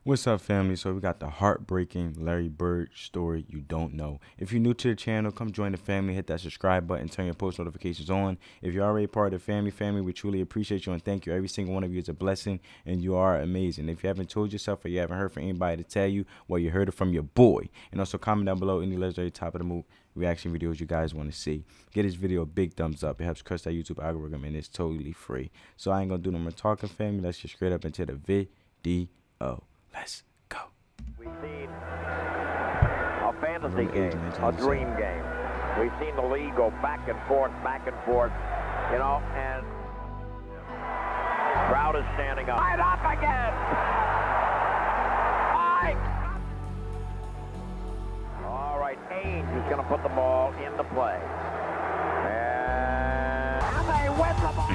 What's up, family? So we got the heartbreaking Larry Bird story you don't know. If you're new to the channel, come join the family, hit that subscribe button, turn your post notifications on. If you're already part of the family, we truly appreciate you and thank you. Every single one of you is a blessing and you are amazing. If you haven't told yourself or you haven't heard from anybody to tell you, well, you heard it from your boy. And also comment down below any legendary top of the move reaction videos you guys want to see. Get this video a big thumbs up. It helps crush that YouTube algorithm and it's totally free. So I ain't gonna do no more talking, family. Let's just straight up into the video. Let's go. We've seen a fantasy game, a dream game. We've seen the league go back and forth, you know, and crowd is standing up. Right up again! All right, Ainge is going to put the ball into play. And they win the ball.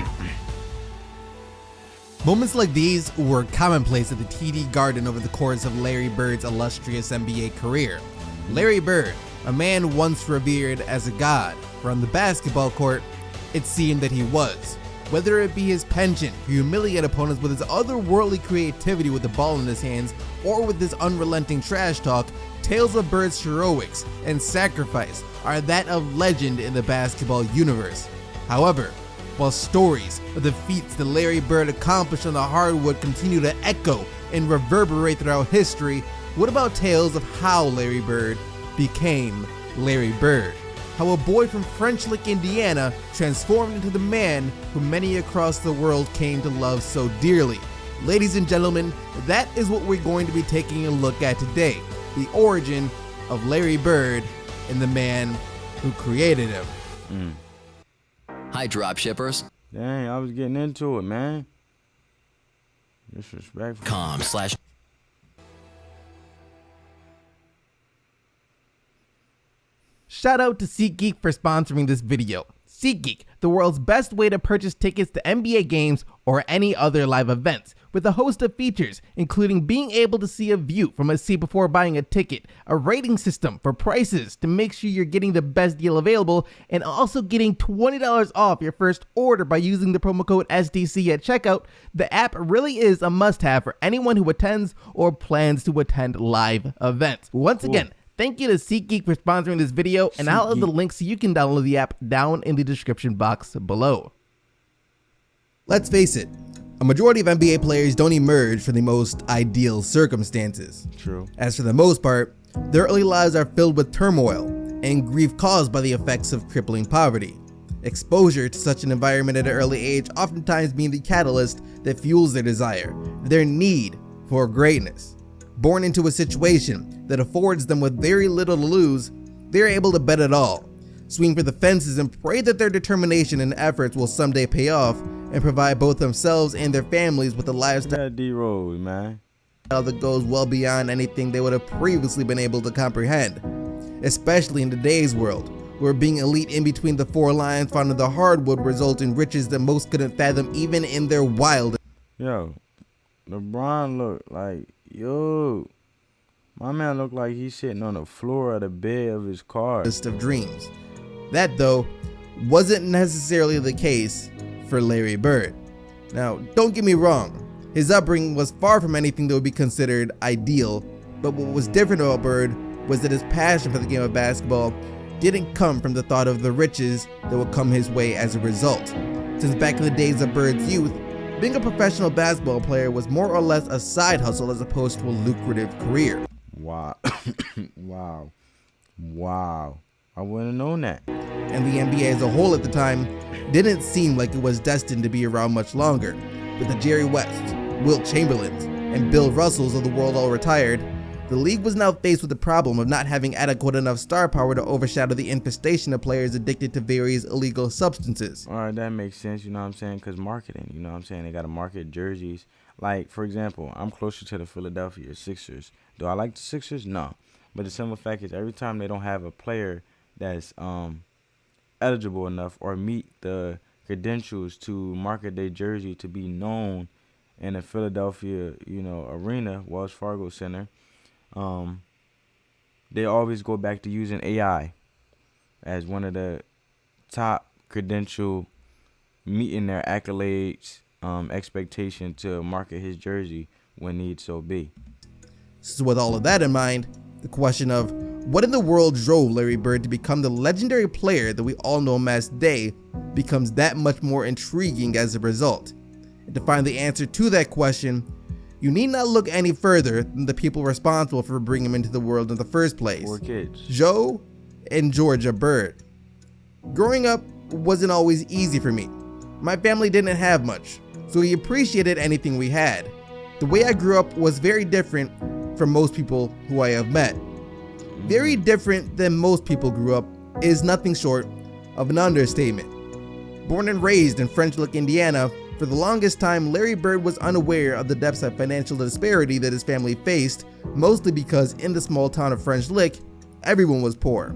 Moments like these were commonplace at the TD Garden over the course of Larry Bird's illustrious NBA career. Larry Bird, a man once revered as a god, for on the basketball court, it seemed that he was. Whether it be his penchant for humiliate opponents with his otherworldly creativity with the ball in his hands, or with his unrelenting trash talk, tales of Bird's heroics and sacrifice are that of legend in the basketball universe. However, while stories of the feats that Larry Bird accomplished on the hardwood continue to echo and reverberate throughout history, what about tales of how Larry Bird became Larry Bird? How a boy from French Lick, Indiana transformed into the man who many across the world came to love so dearly. Ladies and gentlemen, that is what we're going to be taking a look at today. The origin of Larry Bird and the man who created him. Hi, dropshippers. Dang, I was getting into it, man. Disrespectful. .com/. Shout out to SeatGeek for sponsoring this video. SeatGeek, the world's best way to purchase tickets to NBA games or any other live events, with a host of features, including being able to see a view from a seat before buying a ticket, a rating system for prices to make sure you're getting the best deal available, and also getting $20 off your first order by using the promo code SDC at checkout. The app really is a must-have for anyone who attends or plans to attend live events. Once again, thank you to SeatGeek for sponsoring this video, and I'll have the link so you can download the app down in the description box below. Let's face it, a majority of NBA players don't emerge from the most ideal circumstances. True. As for the most part, their early lives are filled with turmoil and grief caused by the effects of crippling poverty. Exposure to such an environment at an early age oftentimes being the catalyst that fuels their desire, their need for greatness. Born into a situation that affords them with very little to lose, they're able to bet it all, swing for the fences and pray that their determination and efforts will someday pay off and provide both themselves and their families with a lifestyle That D-Rose, man. that goes well beyond anything they would have previously been able to comprehend. Especially in today's world, where being elite in between the four lines found in the hardwood result in riches that most couldn't fathom even in their wildest Yo, LeBron look like, yo, my man look like he's sitting on the floor of the bed of his car. of dreams. That, though, wasn't necessarily the case for Larry Bird. Now, don't get me wrong, his upbringing was far from anything that would be considered ideal, but what was different about Bird was that his passion for the game of basketball didn't come from the thought of the riches that would come his way as a result. Since back in the days of Bird's youth, being a professional basketball player was more or less a side hustle as opposed to a lucrative career. Wow. Wow. I wouldn't have known that. And the NBA as a whole at the time didn't seem like it was destined to be around much longer. With the Jerry West, Wilt Chamberlains, and Bill Russells of the world all retired, the league was now faced with the problem of not having adequate enough star power to overshadow the infestation of players addicted to various illegal substances. All right, that makes sense, you know what I'm saying? Because marketing, you know what I'm saying? They got to market jerseys. Like, for example, I'm closer to the Philadelphia Sixers. Do I like the Sixers? No. But the simple fact is every time they don't have a player that's eligible enough or meet the credentials to market their jersey to be known in the Philadelphia, arena, Wells Fargo Center, they always go back to using AI as one of the top credential meeting their accolades, expectation to market his jersey when need so be. So with all of that in mind, the question of what in the world drove Larry Bird to become the legendary player that we all know him as today becomes that much more intriguing as a result. And to find the answer to that question, you need not look any further than the people responsible for bringing him into the world in the first place. 4 kids. Joe and Georgia Bird. Growing up wasn't always easy for me. My family didn't have much, so we appreciated anything we had. The way I grew up was very different from most people who I have met. Very different than most people grew up is nothing short of an understatement. Born and raised in French Lick, Indiana, for the longest time Larry Bird was unaware of the depths of financial disparity that his family faced, mostly because in the small town of French Lick, everyone was poor.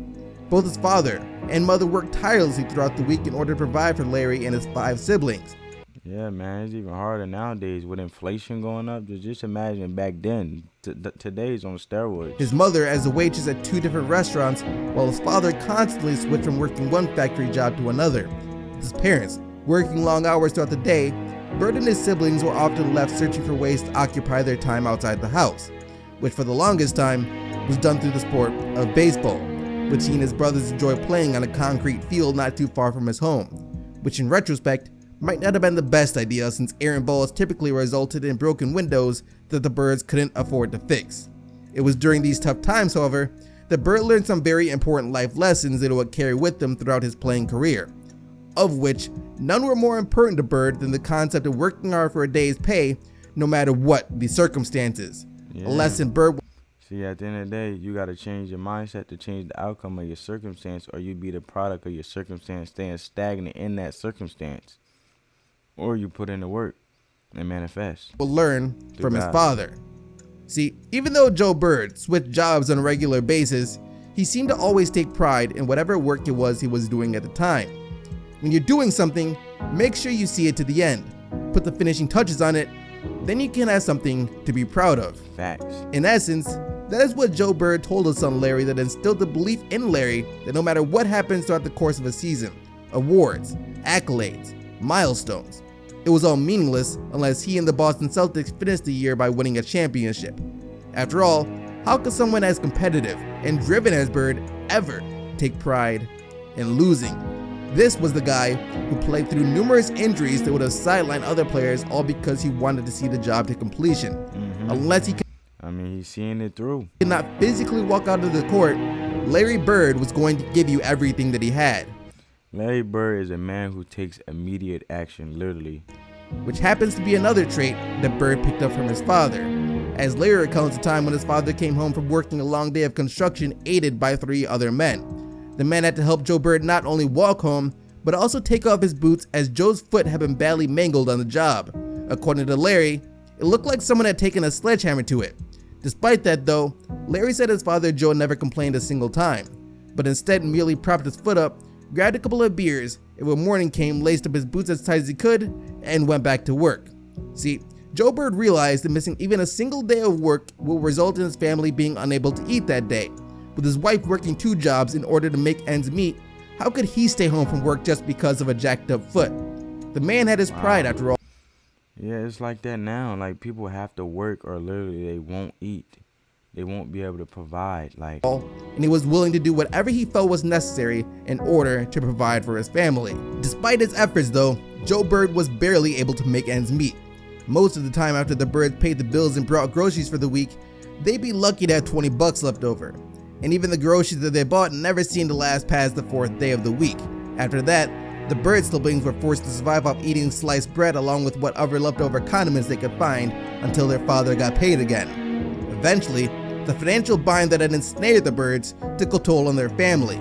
Both his father and mother worked tirelessly throughout the week in order to provide for Larry and his 5 siblings. Yeah, man, it's even harder nowadays with inflation going up. Just imagine back then. Today's on steroids. His mother as a waitress at 2 different restaurants, while his father constantly switched from working one factory job to another. With his parents working long hours throughout the day, Bird and his siblings were often left searching for ways to occupy their time outside the house, which for the longest time was done through the sport of baseball, which he and his brothers enjoyed playing on a concrete field not too far from his home, which in retrospect might not have been the best idea since errant balls typically resulted in broken windows that the Birds couldn't afford to fix. It was during these tough times, however, that Bird learned some very important life lessons that he would carry with him throughout his playing career, of which none were more important to Bird than the concept of working hard for a day's pay no matter what the circumstances. Yeah. A lesson Bird See, at the end of the day, you got to change your mindset to change the outcome of your circumstance, or you be the product of your circumstance staying stagnant in that circumstance. Or you put in the work and manifest. will learn from his God. father. See, even though Joe Bird switched jobs on a regular basis, he seemed to always take pride in whatever work it was he was doing at the time. When you're doing something, make sure you see it to the end. Put the finishing touches on it, then you can have something to be proud of. Facts. In essence, that is what Joe Bird told his son Larry that instilled the belief in Larry that no matter what happens throughout the course of a season, awards, accolades, milestones, it was all meaningless unless he and the Boston Celtics finished the year by winning a championship. After all, how could someone as competitive and driven as Bird ever take pride in losing? This was the guy who played through numerous injuries that would have sidelined other players all because he wanted to see the job to completion. Unless he He's seeing it through. could not physically walk out of the court, Larry Bird was going to give you everything that he had. Larry Bird is a man who takes immediate action, literally. Which happens to be another trait that Bird picked up from his father, as Larry recounts a time when his father came home from working a long day of construction aided by 3 other men. The man had to help Joe Bird not only walk home, but also take off his boots as Joe's foot had been badly mangled on the job. According to Larry, it looked like someone had taken a sledgehammer to it. Despite that though, Larry said his father Joe never complained a single time, but instead merely propped his foot up, grabbed a couple of beers, and when morning came, laced up his boots as tight as he could, and went back to work. See, Joe Bird realized that missing even a single day of work will result in his family being unable to eat that day. With his wife working 2 jobs in order to make ends meet, how could he stay home from work just because of a jacked up foot? The man had his pride after all. Yeah, it's like that now. Like, people have to work or literally they won't eat. They won't be able to provide. Like, And he was willing to do whatever he felt was necessary in order to provide for his family. Despite his efforts though, Joe Bird was barely able to make ends meet. Most of the time after the Birds paid the bills and brought groceries for the week, they'd be lucky to have $20 left over. And even the groceries that they bought never seemed to last past the 4th day of the week. After that, the Bird siblings were forced to survive off eating sliced bread along with whatever leftover condiments they could find until their father got paid again. Eventually, the financial bind that had ensnared the Birds took a toll on their family,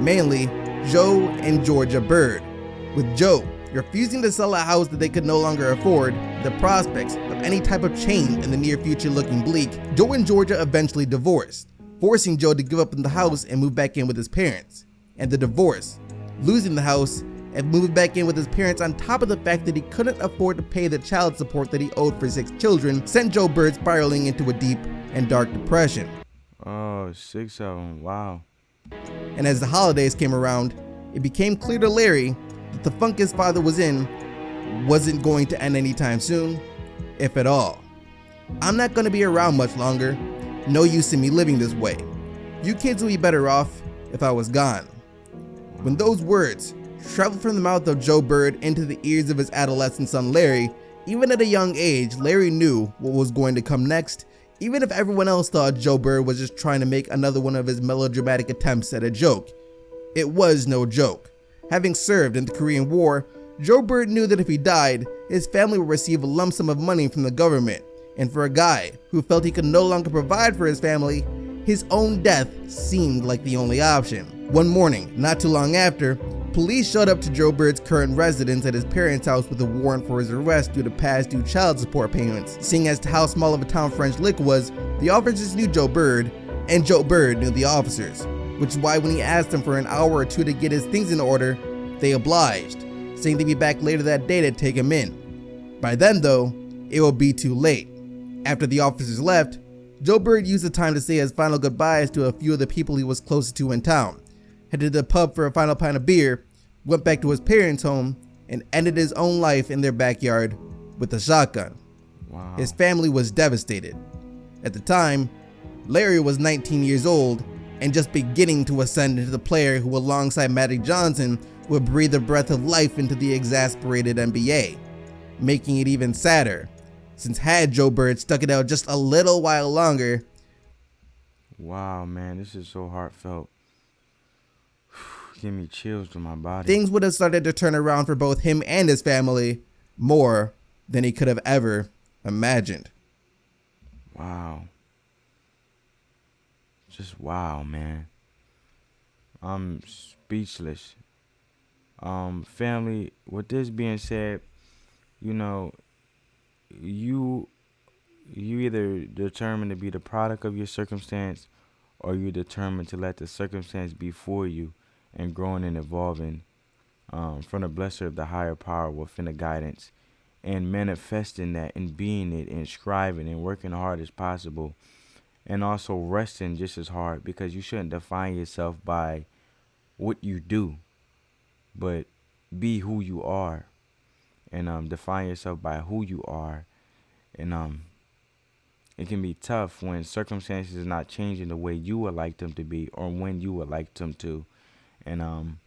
mainly Joe and Georgia Bird. With Joe refusing to sell a house that they could no longer afford, the prospects of any type of change in the near future looking bleak, Joe and Georgia eventually divorced, forcing Joe to give up the house and move back in with his parents. And the divorce, losing the house, and moving back in with his parents on top of the fact that he couldn't afford to pay the child support that he owed for 6 children, sent Joe Bird spiraling into a deep and dark depression. oh, 6 of them. Wow. And as the holidays came around, it became clear to Larry that the funk his father was in wasn't going to end anytime soon, if at all. I'm not going to be around much longer. No use in me living this way. You kids will be better off if I was gone. When those words traveled from the mouth of Joe Bird into the ears of his adolescent son Larry, even at a young age, Larry knew what was going to come next, even if everyone else thought Joe Bird was just trying to make another one of his melodramatic attempts at a joke. It was no joke. Having served in the Korean War, Joe Bird knew that if he died, his family would receive a lump sum of money from the government, and for a guy who felt he could no longer provide for his family, his own death seemed like the only option. One morning, not too long after, police showed up to Joe Bird's current residence at his parents' house with a warrant for his arrest due to past due child support payments. Seeing as to how small of a town French Lick was, the officers knew Joe Bird, and Joe Bird knew the officers, which is why when he asked them for an hour or two to get his things in order, they obliged, saying they'd be back later that day to take him in. By then though, it would be too late. After the officers left, Joe Bird used the time to say his final goodbyes to a few of the people he was closest to in town, headed to the pub for a final pint of beer, went back to his parents' home, and ended his own life in their backyard with a shotgun. Wow. His family was devastated. At the time, Larry was 19 years old and just beginning to ascend into the player who, alongside Magic Johnson, would breathe a breath of life into the exasperated NBA, making it even sadder, since had Joe Bird stuck it out just a little while longer. Wow, man, this is so heartfelt. Give me chills to my body. Things would have started to turn around for both him and his family more than he could have ever imagined. Wow. Just wow, man. I'm speechless. Family, with this being said, you know, you either determined to be the product of your circumstance, or you determined to let the circumstance be for you and growing and evolving from the blessing of the higher power within the guidance and manifesting that and being it and striving and working hard as possible, and also resting just as hard, because you shouldn't define yourself by what you do, but be who you are, and define yourself by who you are. And it can be tough when circumstances are not changing the way you would like them to be or when you would like them to, and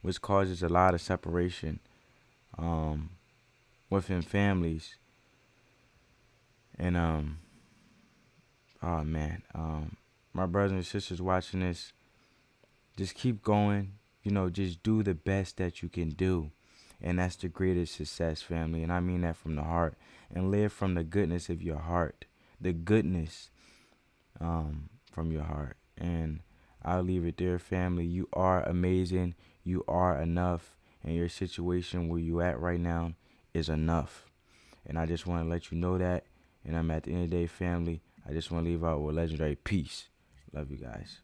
which causes a lot of separation within families. And oh man, my brothers and sisters watching this, just keep going. You know, just do the best that you can do. And that's the greatest success, family. And I mean that from the heart. And live from the goodness of your heart. The goodness from your heart. And I'll leave it there, family. You are amazing. You are enough. And your situation where you at right now is enough. And I just want to let you know that. And I'm at the end of the day, family. I just want to leave out with legendary peace. Love you guys.